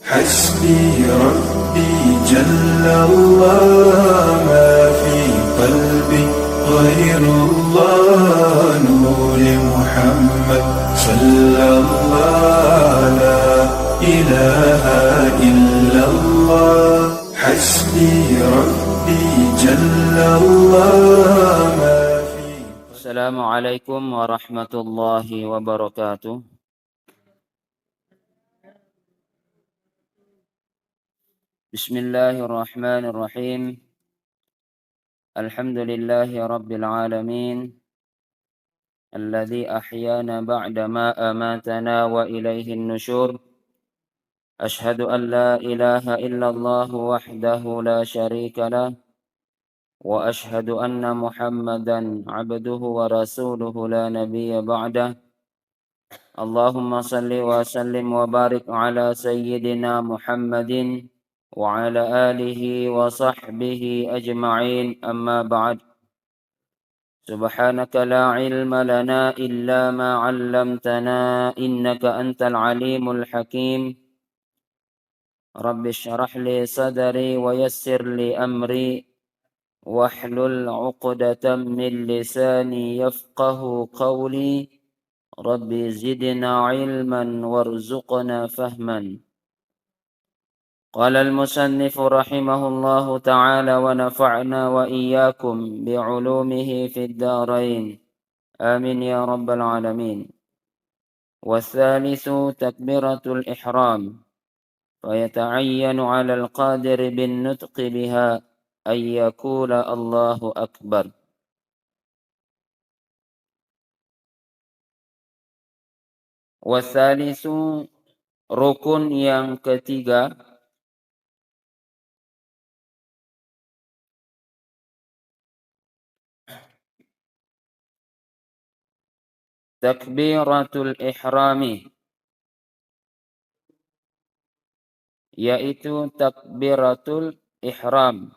حسبي ربي جل الله ما في قلبي غير الله نور محمد صلى الله لا إله إلا الله حسبي ربي جل الله ما في. السلام عليكم ورحمة الله وبركاته. بسم الله الرحمن الرحيم. الحمد لله رب العالمين الذي أحيانا بعدما أماتنا وإليه النشور. أشهد أن لا إله إلا الله وحده لا شريك له، وأشهد أن محمدا عبده ورسوله لا نبي بعده. اللهم صل وسلم وبارك على سيدنا محمد وعلى آله وصحبه أجمعين، أما بعد. سبحانك لا علم لنا إلا ما علمتنا إنك أنت العليم الحكيم. رب اشرح لي صدري ويسر لي أمري واحلل عقدة من لساني يفقه قولي. ربي زدنا علما وارزقنا فهما. قال المصنف رحمه الله تعالى ونفعنا وإياكم بعلومه في الدارين، آمين يا رب العالمين. والثالث تكبيرة الإحرام، فيتعين على القادر بالنطق بها أن يقول الله أكبر. Wathalitsu, rukun yang ketiga, takbiratul ihrami, yaitu takbiratul ihram.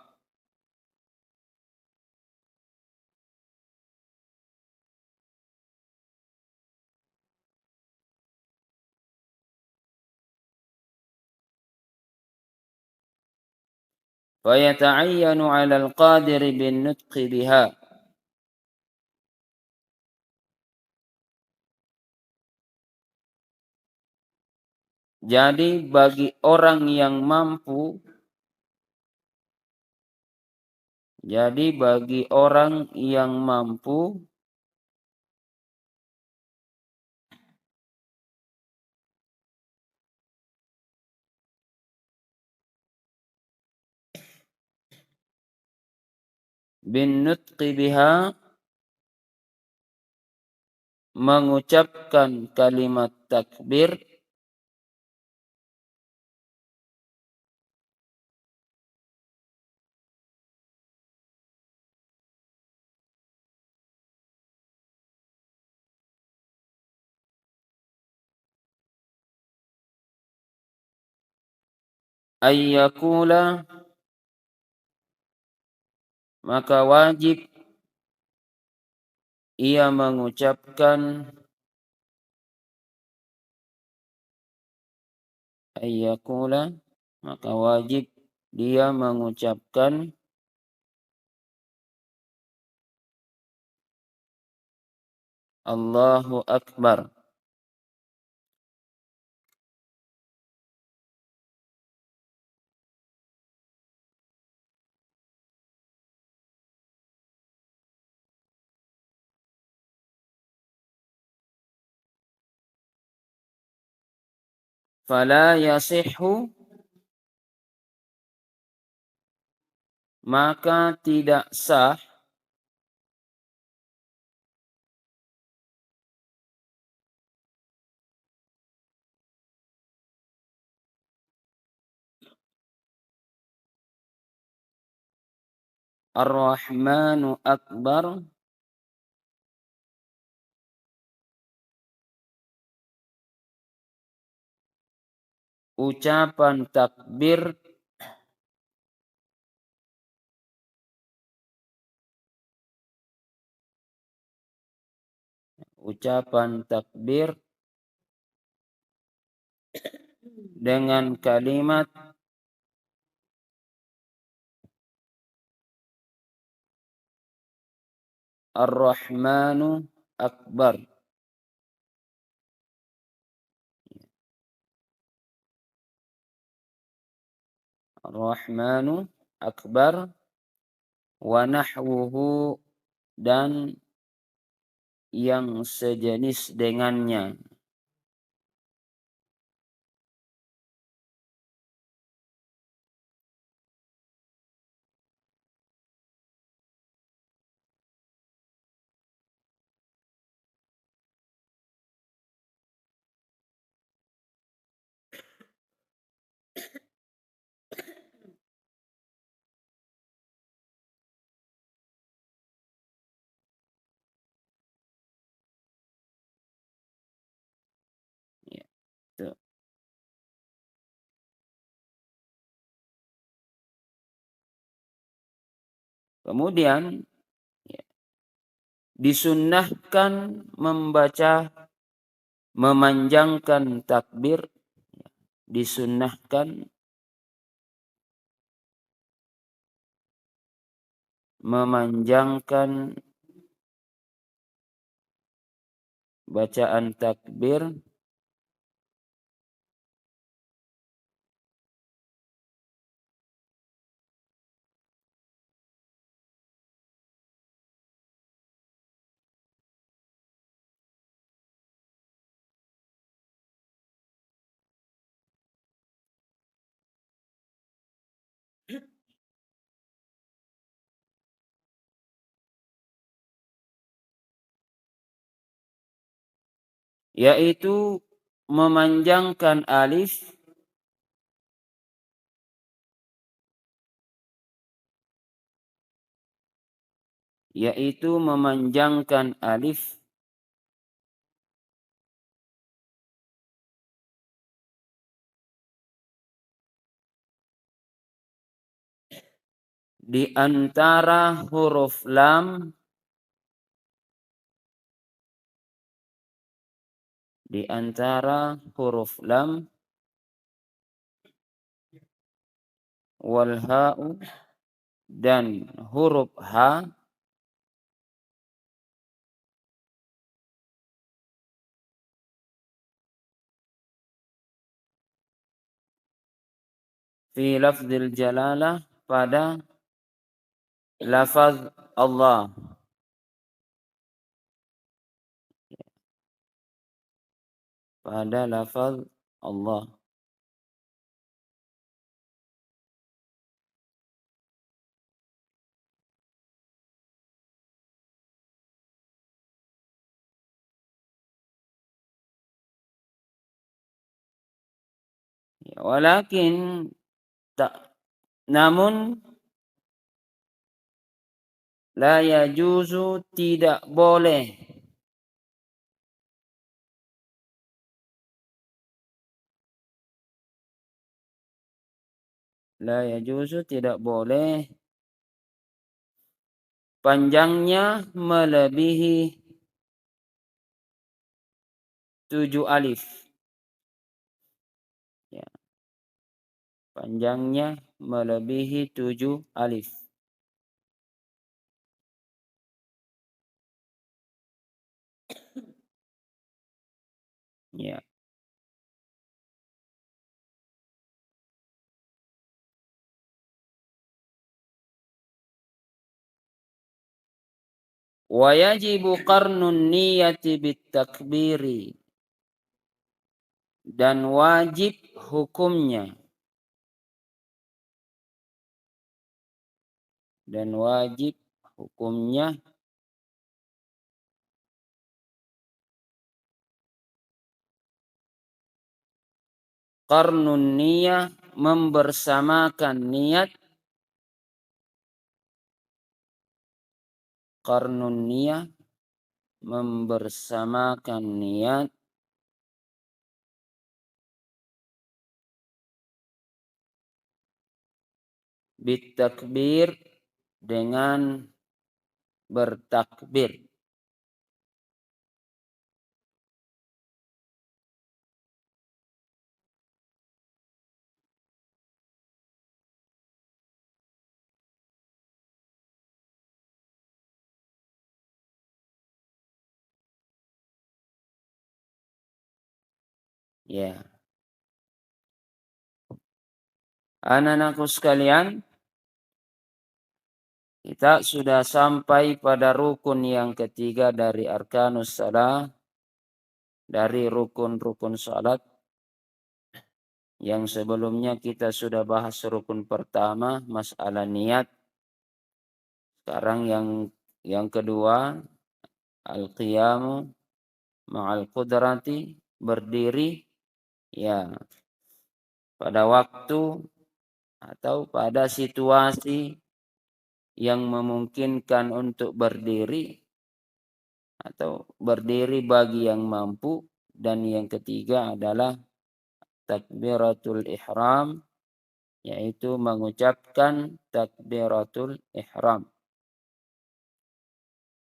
Fayata'ayyanu 'alal qadiri bin nutqi biha. Jadi bagi orang yang mampu, bin nutqi biha, mengucapkan kalimat takbir, ayyakula, maka wajib ia mengucapkan ayyakula, maka wajib dia mengucapkan Allahu Akbar. Fala yasihhu, maka tidak sah, Ar-Rahmanu Akbar, ucapan takbir dengan kalimat Ar-Rahmanu Akbar. Ar-Rahmanu Akbar wa nahwuhu dan yang sejenis dengannya. Ya, itu. Kemudian ya, disunnahkan memanjangkan takbir, disunnahkan memanjangkan bacaan takbir yaitu memanjangkan alif yaitu memanjangkan alif di antara huruf lam di antara huruf lam wal ha'u dan huruf ha fi lafzil jalalah pada lafaz Allah. Pada lafaz Allah. Ya, walakin namun la yajuzu tidak boleh la yajuzu tidak boleh panjangnya melebihi 7 alif. Ya, panjangnya melebihi 7 alif. Ya. Wa yajibu qarnun niyati bitakbiri dan wajib hukumnya qarnun niyah membersamakan niat qarnun niyah membersamakan niat bitakbir dengan bertakbir. Ya, anak-anakku sekalian, kita sudah sampai pada rukun yang ketiga dari arkanus shalah, dari rukun-rukun salat. Yang sebelumnya kita sudah bahas rukun pertama, masalah niat. Sekarang yang kedua, al-qiyamu ma'al qudrati, berdiri ya pada waktu atau pada situasi yang memungkinkan untuk berdiri atau berdiri bagi yang mampu. Dan yang ketiga adalah takbiratul ihram, yaitu mengucapkan takbiratul ihram.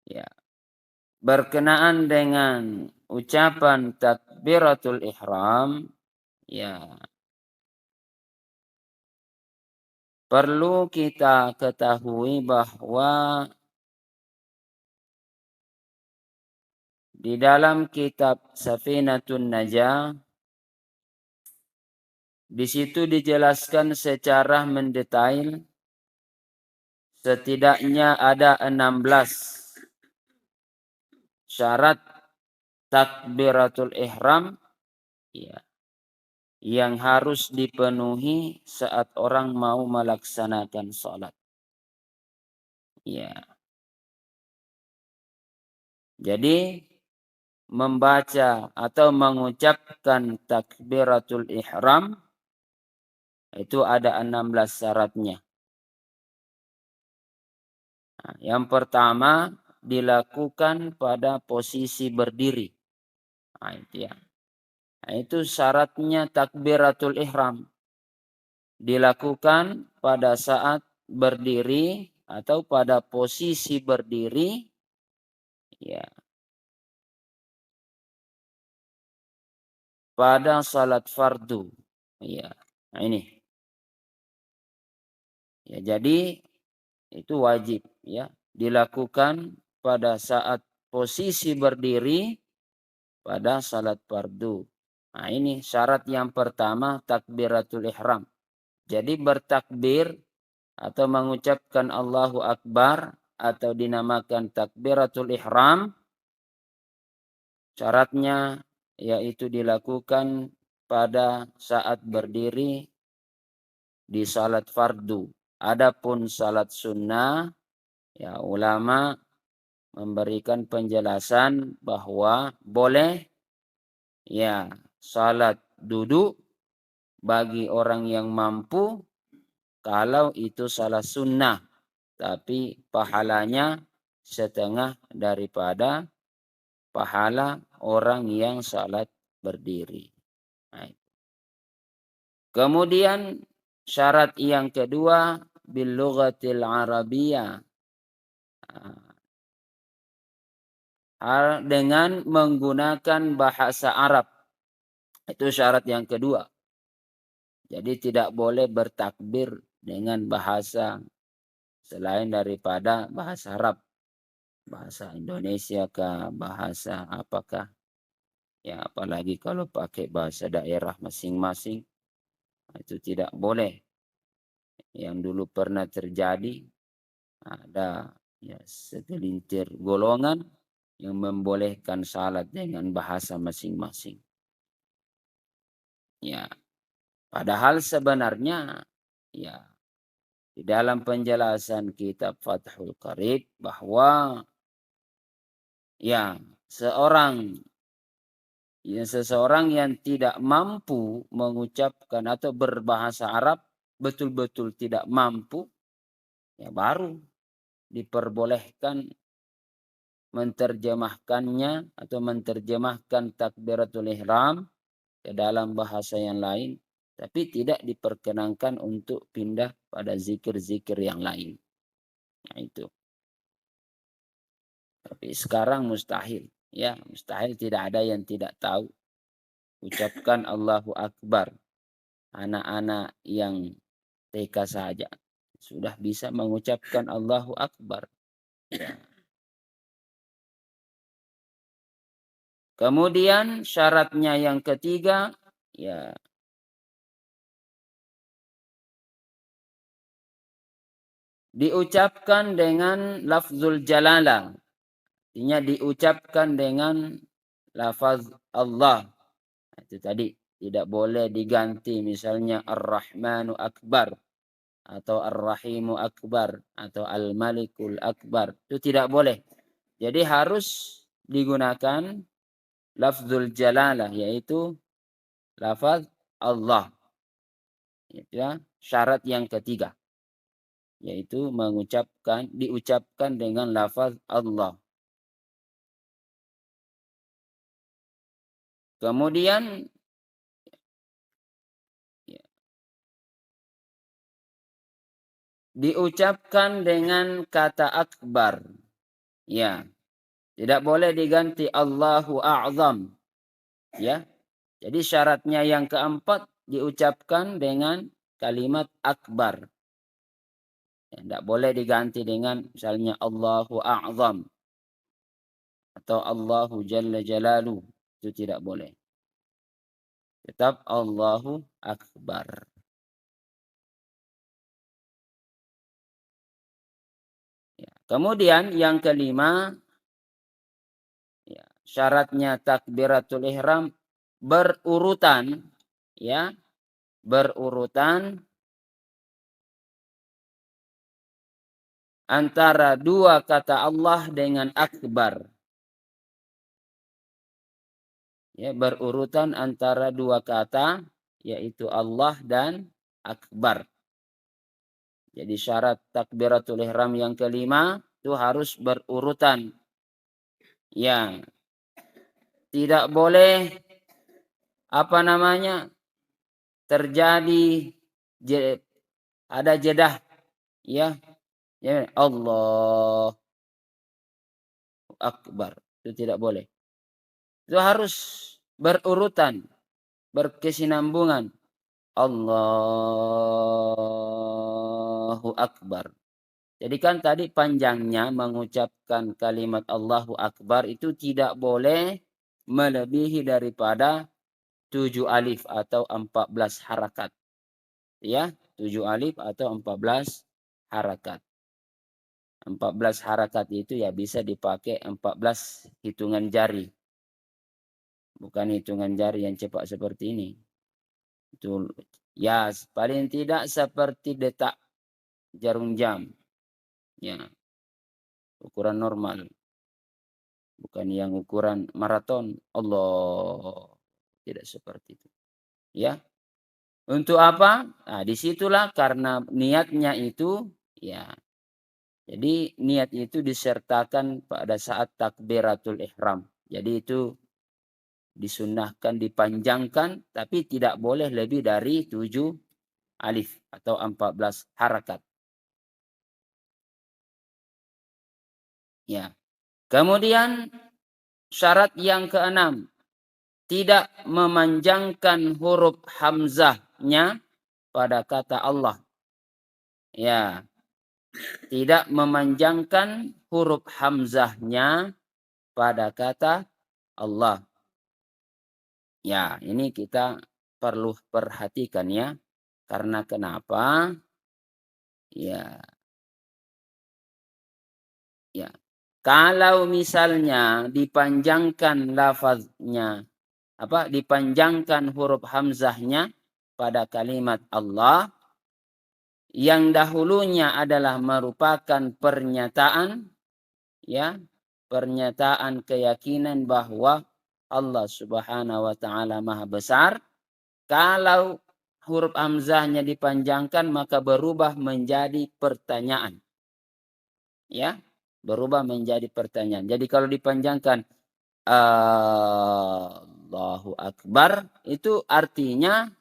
Ya, berkenaan dengan ucapan takbiratul ihram, ya perlu kita ketahui bahwa di dalam kitab Safinatun Najah, di situ dijelaskan secara mendetail setidaknya ada 16 syarat takbiratul ihram, ya, yang harus dipenuhi saat orang mau melaksanakan sholat. Ya. Jadi membaca atau mengucapkan takbiratul ihram itu ada 16 syaratnya. Nah, yang pertama dilakukan pada posisi berdiri. Nah, itu ya. Nah, itu syaratnya takbiratul ihram. Dilakukan pada saat berdiri atau pada posisi berdiri, ya, pada salat fardu. Ya. Nah, ini. Ya, jadi itu wajib ya dilakukan pada saat posisi berdiri pada salat fardu. Nah, ini syarat yang pertama takbiratul ihram. Jadi bertakbir atau mengucapkan Allahu Akbar atau dinamakan takbiratul ihram, syaratnya yaitu dilakukan pada saat berdiri di salat fardu. Adapun salat sunnah, ya ulama memberikan penjelasan bahwa boleh ya salat duduk bagi orang yang mampu kalau itu salat sunnah, tapi pahalanya setengah daripada pahala orang yang salat berdiri. Nah, kemudian syarat yang kedua bil lughatil arabiyyah, dengan menggunakan bahasa Arab. Itu syarat yang kedua. Jadi tidak boleh bertakbir dengan bahasa selain daripada bahasa Arab. Bahasa Indonesia kah, bahasa apakah. Ya apalagi kalau pakai bahasa daerah masing-masing. Itu tidak boleh. Yang dulu pernah terjadi, ada ya segelintir golongan yang membolehkan salat dengan bahasa masing-masing. Ya, padahal sebenarnya ya di dalam penjelasan kitab Fathul Qarib bahwa ya seseorang yang tidak mampu mengucapkan atau berbahasa Arab, betul-betul tidak mampu, ya baru diperbolehkan menterjemahkannya atau menterjemahkan takbiratul ihram ke dalam bahasa yang lain, tapi tidak diperkenankan untuk pindah pada zikir-zikir yang lain. Nah, itu. Tapi sekarang mustahil, ya, mustahil, tidak ada yang tidak tahu ucapkan Allahu Akbar. Anak-anak yang TK saja sudah bisa mengucapkan Allahu Akbar. Ya. Kemudian syaratnya yang ketiga Ya, diucapkan dengan lafzul jalalah. Artinya diucapkan dengan lafaz Allah. Itu tadi tidak boleh diganti misalnya Ar-Rahmanu Akbar atau Ar-Rahimu Akbar atau Al-Malikul Akbar. Itu tidak boleh. Jadi harus digunakan lafzul jalalah yaitu lafaz Allah. Itu ya, syarat yang ketiga yaitu diucapkan dengan lafaz Allah. Kemudian ya, diucapkan dengan kata akbar. Ya, tidak boleh diganti Allahu a'zam. Ya. Jadi syaratnya yang keempat diucapkan dengan kalimat akbar. Ya, tidak boleh diganti dengan misalnya Allahu a'zam atau Allahu jalla jalalu. Itu tidak boleh. Tetap Allahu akbar. Ya. Kemudian yang kelima, ya, syaratnya takbiratul ihram berurutan, ya, berurutan antara dua kata Allah dengan akbar. Ya, berurutan antara dua kata yaitu Allah dan akbar. Jadi syarat takbiratul ihram yang kelima itu harus berurutan. Ya, tidak boleh terjadi ada jedah, ya. Ya, Allah akbar. Itu tidak boleh. Itu harus berurutan, berkesinambungan. Allahu akbar. Jadi kan tadi panjangnya mengucapkan kalimat Allahu akbar itu tidak boleh melebihi daripada 7 alif atau 14 harakat. Ya, 7 alif atau 14 harakat. 14 harakat itu ya bisa dipakai 14 hitungan jari. Bukan hitungan jari yang cepat seperti ini. Itu ya paling tidak seperti detak jarum jam. Ya, ukuran normal. Bukan yang ukuran maraton. Allah, tidak seperti itu. Ya. Untuk apa? Nah, disitulah karena niatnya itu, ya. Jadi niat itu disertakan pada saat takbiratul ihram. Jadi itu disunnahkan dipanjangkan, tapi tidak boleh lebih dari 7 alif atau 14 harakat. Ya. Kemudian syarat yang keenam, tidak memanjangkan huruf hamzahnya pada kata Allah. Ya, tidak memanjangkan huruf hamzahnya pada kata Allah. Ya, ini kita perlu perhatikan ya. Karena kenapa? Ya. Ya. Kalau misalnya dipanjangkan lafaznya, dipanjangkan huruf hamzahnya pada kalimat Allah yang dahulunya adalah merupakan pernyataan, ya, pernyataan keyakinan bahwa Allah Subhanahu wa taala Maha Besar. Kalau huruf hamzahnya dipanjangkan maka berubah menjadi pertanyaan. Ya, berubah menjadi pertanyaan. Jadi kalau dipanjangkan Allahu Akbar itu artinya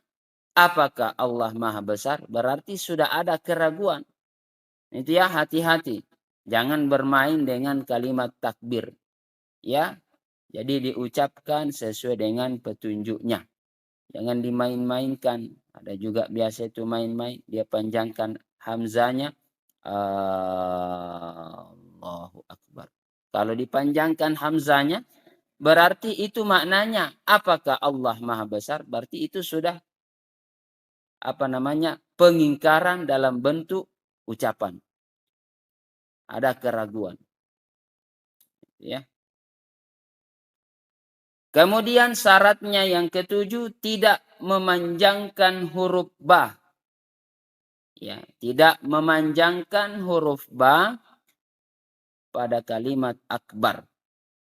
apakah Allah Maha Besar? Berarti sudah ada keraguan. Itu ya, hati-hati. Jangan bermain dengan kalimat takbir. Ya. Jadi diucapkan sesuai dengan petunjuknya. Jangan dimain-mainkan. Ada juga biasa itu main-main. Dia panjangkan hamzanya. Allahu Akbar. Kalau dipanjangkan hamzanya, berarti itu maknanya apakah Allah Maha Besar? Berarti itu sudah pengingkaran dalam bentuk ucapan. Ada keraguan, ya. Kemudian syaratnya yang ketujuh, tidak memanjangkan huruf ba. Ya, tidak memanjangkan huruf ba pada kalimat akbar.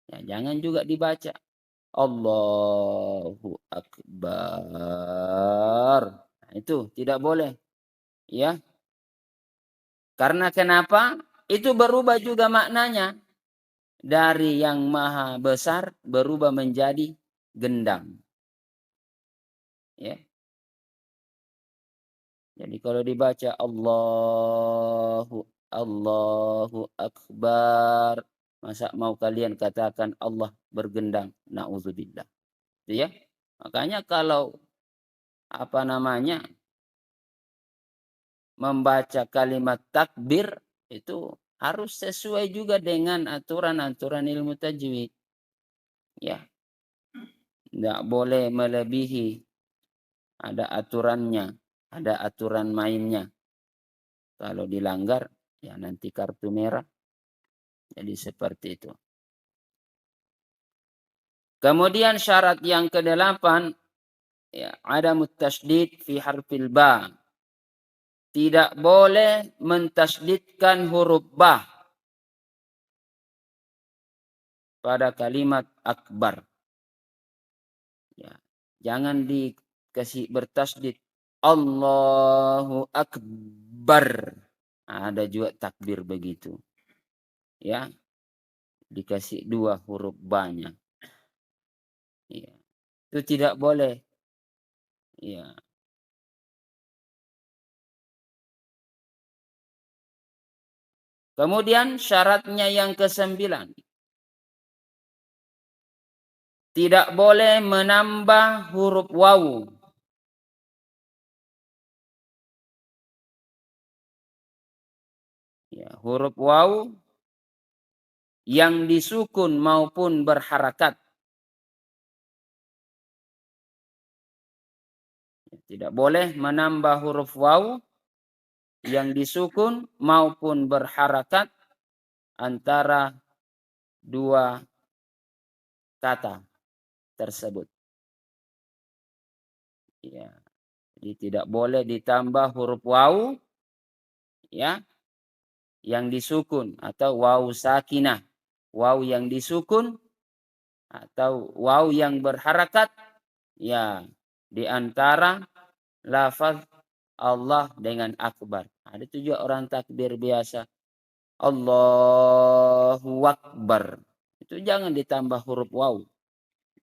Ya, jangan juga dibaca Allahu Akbar. Nah, itu tidak boleh. Ya. Karena kenapa? Itu berubah juga maknanya. Dari yang maha besar berubah menjadi gendang. Ya. Jadi kalau dibaca Allahu Akbar, masa mau kalian katakan Allah bergendang? Nauzubillah. Itu ya. Makanya kalau membaca kalimat takbir itu harus sesuai juga dengan aturan-aturan ilmu tajwid. Ya. Tidak boleh melebihi. Ada aturannya, ada aturan mainnya. Kalau dilanggar, ya nanti kartu merah. Jadi seperti itu. Kemudian syarat yang ke-8, ya, adamut tasydid fi harfil ba. Tidak boleh mentasydidkan huruf ba pada kalimat akbar. Ya, jangan dikasih bertasydid Allahu Akbar. Ada juga takbir begitu. Ya, dikasih 2 huruf banyak. Ya, itu tidak boleh. Ya. Kemudian syaratnya yang ke-9. Tidak boleh menambah huruf wawu. Ya, huruf wawu yang disukun maupun berharakat. Tidak boleh menambah huruf wawu yang disukun maupun berharakat antara 2 kata tersebut. Ya, jadi tidak boleh ditambah huruf wawu, ya, yang disukun atau wawu sakinah, wawu yang disukun atau wawu yang berharakat, ya, di antara lafaz Allah dengan akbar. Ada juga orang takbir biasa. Allahu Akbar. Itu jangan ditambah huruf wawu.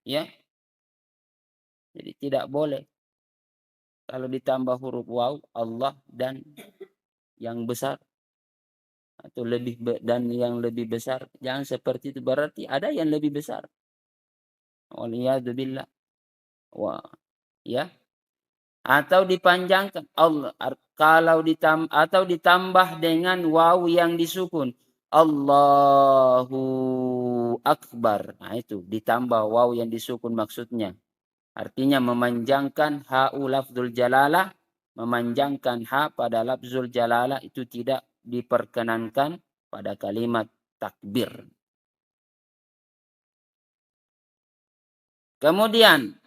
Ya. Jadi tidak boleh. Kalau ditambah huruf wawu Allah dan yang besar atau dan yang lebih besar, jangan seperti itu, berarti ada yang lebih besar. Waliyadzubillah. Wah, ya. Atau dipanjangkan Allah atau ditambah dengan wawu yang disukun Allahu Akbar. Nah, itu ditambah wawu yang disukun maksudnya. Artinya memanjangkan ha'u lafzul jalalah, memanjangkan ha pada lafzul jalalah itu tidak diperkenankan pada kalimat takbir. Kemudian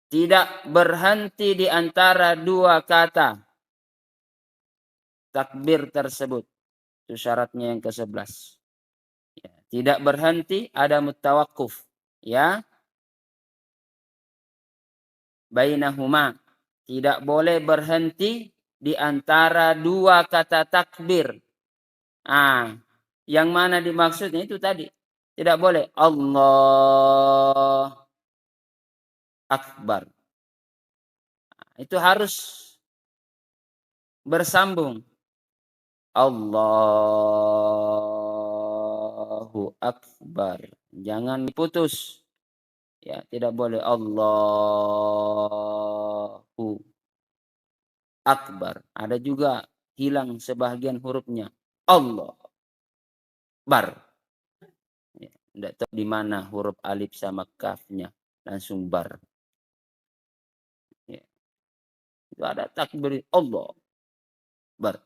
tidak berhenti di antara 2 kata takbir tersebut. Itu syaratnya yang ke-11. Ya, tidak berhenti, ada mutawakuf. Ya. Bainahuma. Tidak boleh berhenti di antara 2 kata takbir. Yang mana dimaksudnya itu tadi. Tidak boleh Allah Akbar. Itu harus bersambung. Allahu Akbar. Jangan diputus. Ya, tidak boleh Allahu Akbar. Ada juga hilang sebagian hurufnya. Allah Bar. Tidak tahu di mana huruf alif sama kafnya, langsung bar. Ya. Itu ada takbir Allah, bar.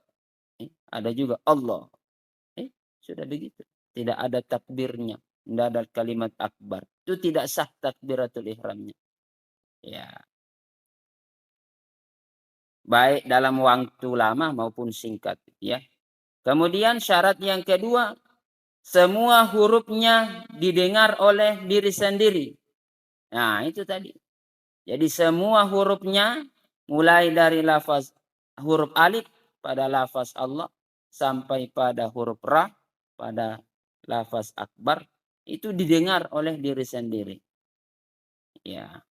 Ada juga Allah. Sudah begitu. Tidak ada takbirnya. Tidak ada kalimat akbar. Itu tidak sah takbiratul ihramnya. Ya. Baik dalam waktu lama maupun singkat. Ya. Kemudian syarat yang kedua, semua hurufnya didengar oleh diri sendiri. Nah, itu tadi. Jadi semua hurufnya mulai dari lafaz huruf alif pada lafaz Allah sampai pada huruf ra pada lafaz akbar itu didengar oleh diri sendiri. Ya.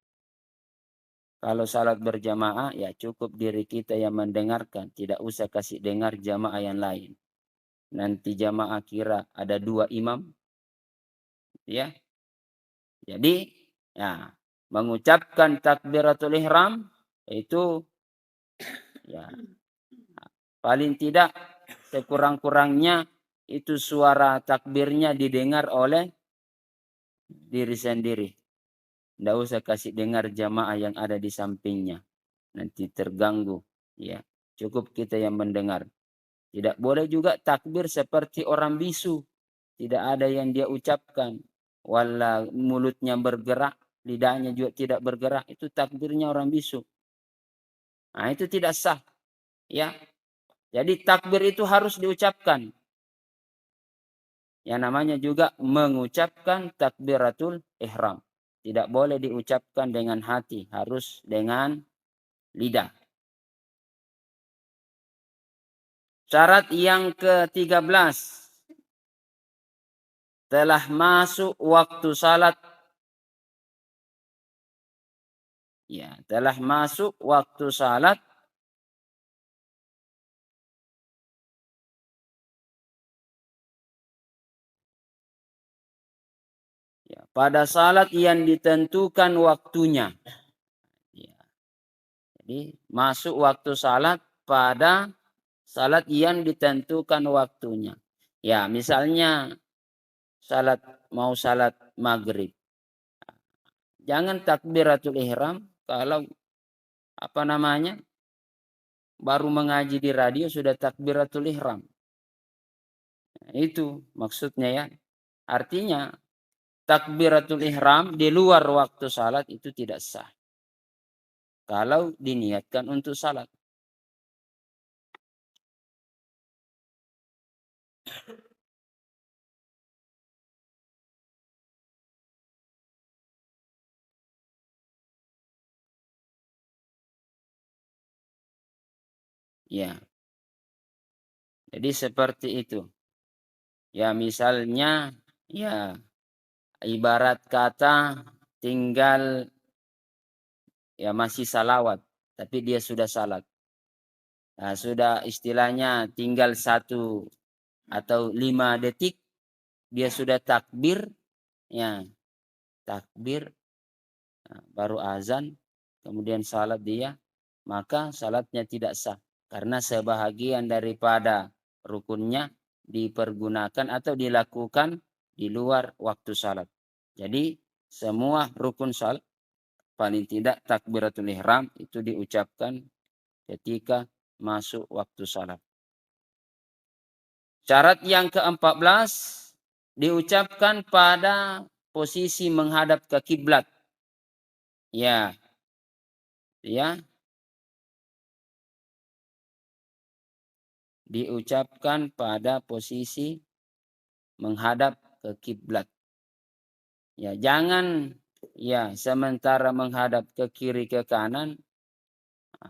Kalau salat berjamaah ya cukup diri kita yang mendengarkan, tidak usah kasih dengar jamaah yang lain. Nanti jamaah kira ada 2 imam. Ya. Jadi ya mengucapkan takbiratul ihram itu ya paling tidak sekurang-kurangnya itu suara takbirnya didengar oleh diri sendiri. Tidak usah kasih dengar jamaah yang ada di sampingnya. Nanti terganggu. Ya, cukup kita yang mendengar. Tidak boleh juga takbir seperti orang bisu. Tidak ada yang dia ucapkan. Wala mulutnya bergerak, lidahnya juga tidak bergerak. Itu takbirnya orang bisu. Nah, itu tidak sah. Ya. Jadi takbir itu harus diucapkan. Yang namanya juga mengucapkan takbiratul ihram. Tidak boleh diucapkan dengan hati, harus dengan lidah. Syarat yang ke-13. Telah masuk waktu salat. Ya, telah masuk waktu salat. Ya, pada salat yang ditentukan waktunya. Ya. Jadi masuk waktu salat pada salat yang ditentukan waktunya. Ya, misalnya mau salat maghrib. Jangan takbiratul ihram kalau baru mengaji di radio sudah takbiratul ihram. Nah, itu maksudnya ya. Artinya takbiratul ihram di luar waktu salat itu tidak sah. Kalau diniatkan untuk salat. Ya. Jadi seperti itu. Ya misalnya ya ibarat kata tinggal ya masih salawat tapi dia sudah salat. Nah, sudah istilahnya tinggal 1 atau 5 detik dia sudah takbir, ya takbir baru azan kemudian salat dia, maka salatnya tidak sah karena sebahagian daripada rukunnya dipergunakan atau dilakukan di luar waktu salat. Jadi semua rukun salat paling tidak takbiratul ihram itu diucapkan ketika masuk waktu salat. Syarat yang ke-14 diucapkan pada posisi menghadap ke kiblat. Ya. Ya. Diucapkan pada posisi menghadap ke kiblat. Ya, jangan ya sementara menghadap ke kiri ke kanan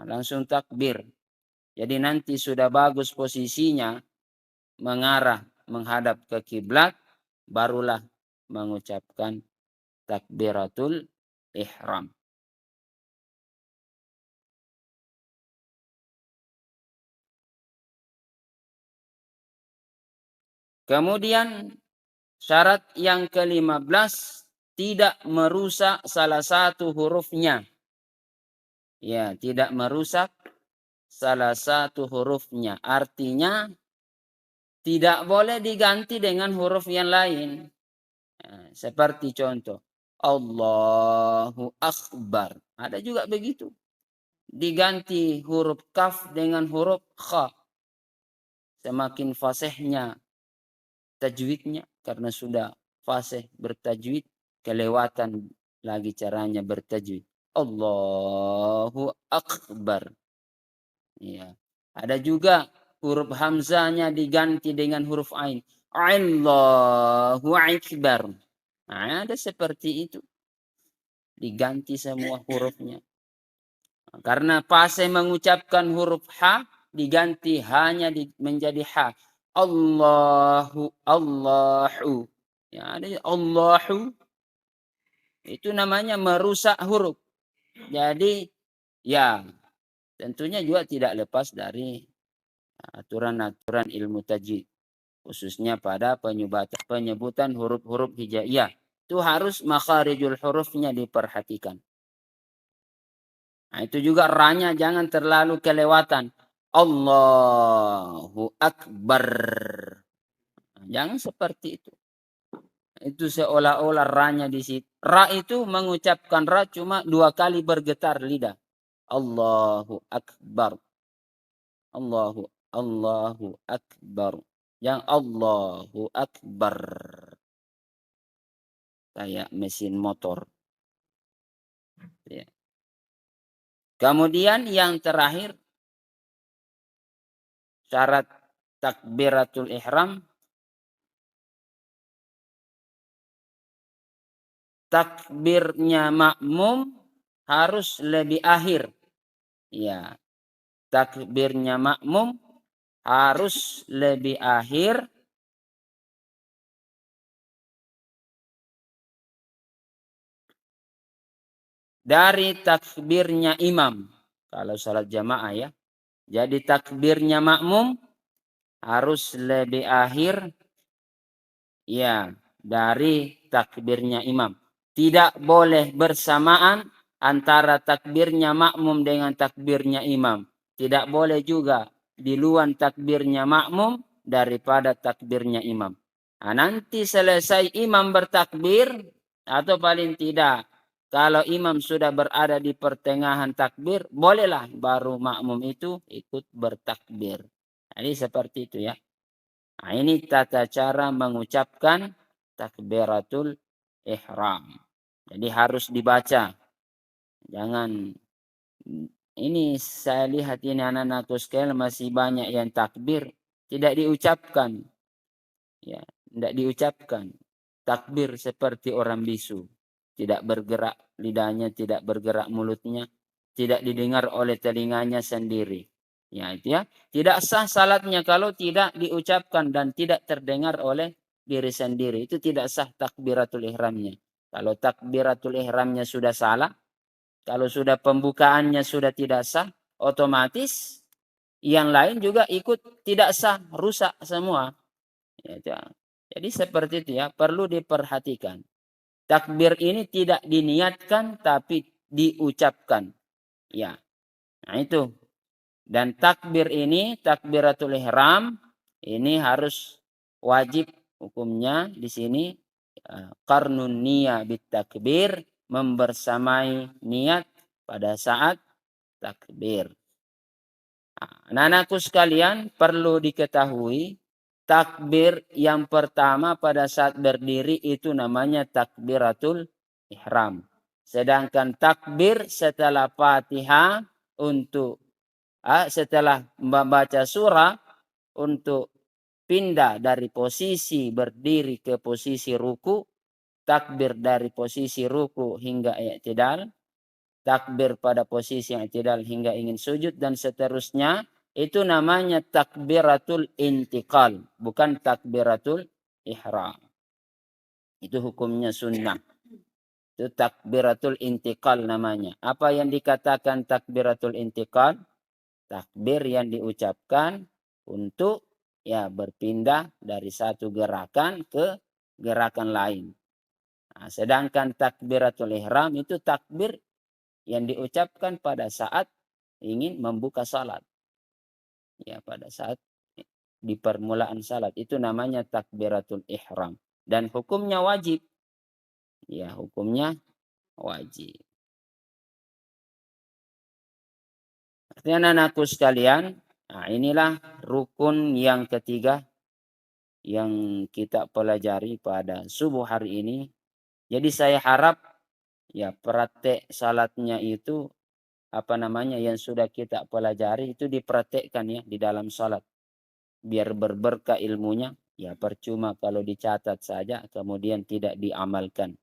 langsung takbir. Jadi nanti sudah bagus posisinya mengarah menghadap ke kiblat barulah mengucapkan takbiratul ihram. Kemudian syarat yang ke-15 tidak merusak salah satu hurufnya. Ya, tidak merusak salah satu hurufnya. Artinya tidak boleh diganti dengan huruf yang lain. Seperti contoh, Allahu Akbar. Ada juga begitu. Diganti huruf kaf dengan huruf kha. Semakin fasihnya tajwidnya karena sudah fasih bertajwid, kelewatan lagi caranya bertajwid. Allahu Akbar. Ya. Ada juga huruf hamzahnya diganti dengan huruf ain. Allahu Akbar. Nah, ada seperti itu. Diganti semua hurufnya. Karena fase mengucapkan huruf ha diganti hanya menjadi ha. Allahu, Allahu. Ya, ada Allahu. Itu namanya merusak huruf. Jadi ya tentunya juga tidak lepas dari aturan-aturan ilmu tajwid. Khususnya pada penyebutan huruf-huruf hijaiyah. Itu harus makharijul hurufnya diperhatikan. Nah, itu juga ra-nya jangan terlalu kelewatan. Allahu Akbar. Jangan seperti itu. Itu seolah-olah ra-nya di situ. Ra itu mengucapkan ra cuma 2 kali bergetar lidah. Allahu Akbar. Allahu Akbar. Yang Allahu Akbar. Kayak mesin motor. Ya. Kemudian yang terakhir, syarat takbiratul ihram, takbirnya makmum harus lebih akhir. Ya, takbirnya makmum harus lebih akhir dari takbirnya imam. Kalau salat jamaah ya. Jadi takbirnya makmum harus lebih akhir ya dari takbirnya imam. Tidak boleh bersamaan antara takbirnya makmum dengan takbirnya imam. Tidak boleh juga di luar takbirnya makmum daripada takbirnya imam. Nah, nanti selesai imam bertakbir atau paling tidak kalau imam sudah berada di pertengahan takbir, bolehlah baru makmum itu ikut bertakbir. Jadi seperti itu ya. Nah, ini tata cara mengucapkan takbiratul ihram. Jadi harus dibaca. Jangan, ini saya lihat ini anak-anakku sekalian masih banyak yang takbir tidak diucapkan. Ya, tidak diucapkan. Takbir seperti orang bisu. Tidak bergerak lidahnya, tidak bergerak mulutnya, tidak didengar oleh telinganya sendiri. Ya, itu ya. Tidak sah salatnya kalau tidak diucapkan dan tidak terdengar oleh diri sendiri. Itu tidak sah takbiratul ihramnya. Kalau takbiratul ihramnya sudah salah, kalau sudah pembukaannya sudah tidak sah, otomatis yang lain juga ikut tidak sah, rusak semua. Ya, jadi seperti itu ya, perlu diperhatikan. Takbir ini tidak diniatkan tapi diucapkan. Ya. Nah itu. Dan takbir ini, takbiratul ihram, ini harus wajib hukumnya di sini qarnun niyah bit takbir, membersamai niat pada saat takbir. Nah, anak-anakku sekalian perlu diketahui takbir yang pertama pada saat berdiri itu namanya takbiratul ihram. Sedangkan takbir setelah Fatihah untuk setelah membaca surah untuk pindah dari posisi berdiri ke posisi ruku, takbir dari posisi ruku hingga i'tidal, takbir pada posisi i'tidal hingga ingin sujud dan seterusnya. Itu namanya takbiratul intiqal, bukan takbiratul ihram. Itu hukumnya sunnah. Itu takbiratul intiqal namanya. Apa yang dikatakan takbiratul intiqal? Takbir yang diucapkan untuk ya berpindah dari satu gerakan ke gerakan lain. Nah, sedangkan takbiratul ihram itu takbir yang diucapkan pada saat ingin membuka salat. Ya, pada saat di permulaan salat itu namanya takbiratul ihram dan hukumnya wajib. Ya, hukumnya wajib. Artinya anakku sekalian, nah inilah rukun yang ketiga yang kita pelajari pada subuh hari ini. Jadi saya harap ya praktek salatnya itu yang sudah kita pelajari itu dipraktekkan ya di dalam salat. Biar berberkah ilmunya, ya percuma kalau dicatat saja kemudian tidak diamalkan.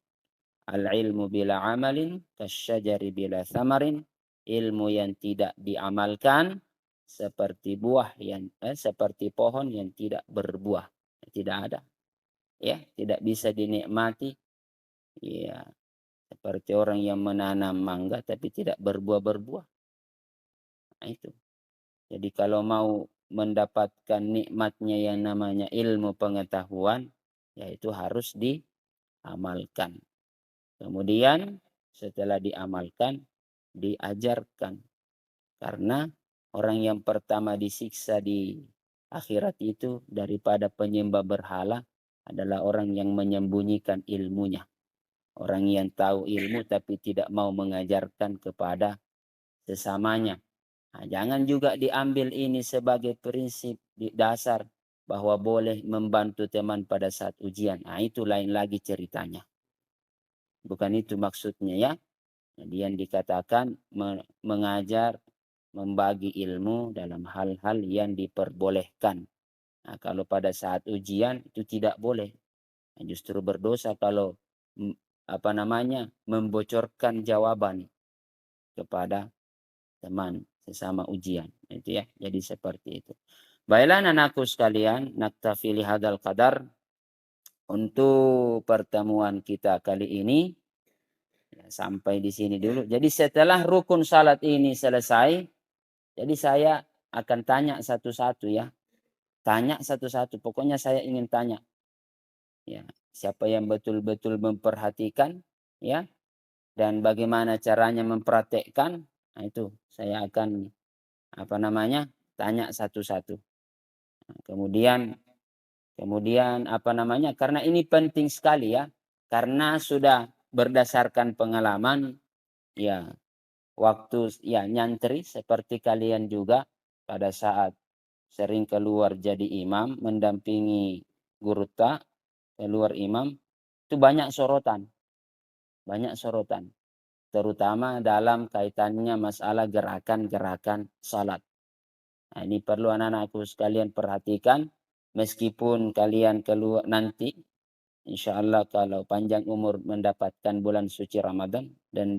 Al-ilmu bila amalin kasyajari bila thamarin. Ilmu yang tidak diamalkan seperti pohon yang tidak berbuah. Tidak ada. Ya, tidak bisa dinikmati. Ya, seperti orang yang menanam mangga tapi tidak berbuah-berbuah. Nah, itu. Jadi kalau mau mendapatkan nikmatnya yang namanya ilmu pengetahuan, yaitu harus diamalkan. Kemudian setelah diamalkan, diajarkan. Karena orang yang pertama disiksa di akhirat itu daripada penyembah berhala adalah orang yang menyembunyikan ilmunya. Orang yang tahu ilmu tapi tidak mau mengajarkan kepada sesamanya. Nah, jangan juga diambil ini sebagai prinsip di dasar bahwa boleh membantu teman pada saat ujian. Nah, itu lain lagi ceritanya. Bukan itu maksudnya ya. Kemudian dikatakan mengajar, membagi ilmu dalam hal-hal yang diperbolehkan. Nah, kalau pada saat ujian itu tidak boleh. Nah, justru berdosa kalau membocorkan jawaban kepada teman sesama ujian. Itu ya. Jadi seperti itu. Baiklah anakku sekalian, naktafi lihadzal qadar untuk pertemuan kita kali ini. Ya, sampai di sini dulu. Jadi setelah rukun salat ini selesai, jadi saya akan tanya satu-satu ya. Tanya satu-satu. Pokoknya saya ingin tanya. Ya, siapa yang betul-betul memperhatikan ya dan bagaimana caranya mempraktekkan. Nah, itu saya akan tanya satu-satu. Nah, kemudian karena ini penting sekali ya. Karena sudah berdasarkan pengalaman ya waktu ya nyantri seperti kalian juga pada saat sering keluar jadi imam mendampingi guru keluar imam itu banyak sorotan terutama dalam kaitannya masalah gerakan-gerakan salat. Nah, ini perlu anak-anakku sekalian perhatikan meskipun kalian keluar nanti insya Allah kalau panjang umur mendapatkan bulan suci Ramadan dan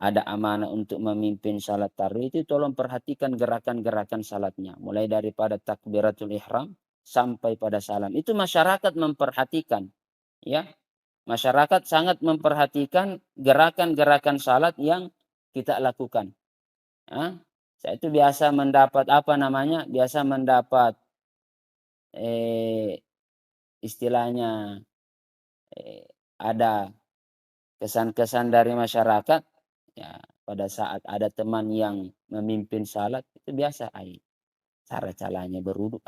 ada amanah untuk memimpin salat tarawih itu tolong perhatikan gerakan-gerakan salatnya. Mulai daripada takbiratul ihram sampai pada salam. Itu masyarakat memperhatikan. Ya, masyarakat sangat memperhatikan gerakan-gerakan salat yang kita lakukan. Saya itu biasa mendapat biasa mendapat istilahnya ada kesan-kesan dari masyarakat ya pada saat ada teman yang memimpin salat itu biasa cara-caranya beruduk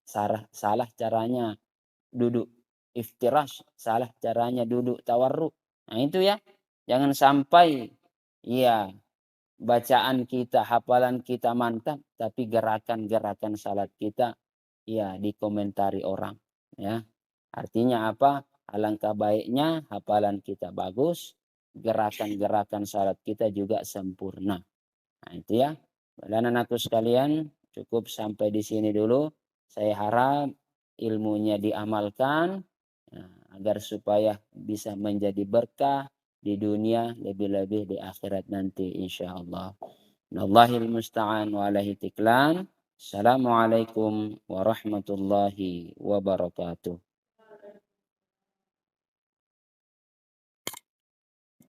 salah caranya duduk iftirash, salah caranya duduk tawarruk. Nah itu ya, jangan sampai ya bacaan kita, hafalan kita mantap tapi gerakan-gerakan salat kita ya dikomentari orang ya. Artinya apa? Alangkah baiknya hafalan kita bagus, gerakan-gerakan salat kita juga sempurna. Nah, itu ya. Dan anakku sekalian, cukup sampai di sini dulu. Saya harap ilmunya diamalkan agar supaya bisa menjadi berkah di dunia, lebih-lebih di akhirat nanti insyaallah. Wallahil musta'an wa alaihi tiklan. Assalamualaikum warahmatullahi wabarakatuh.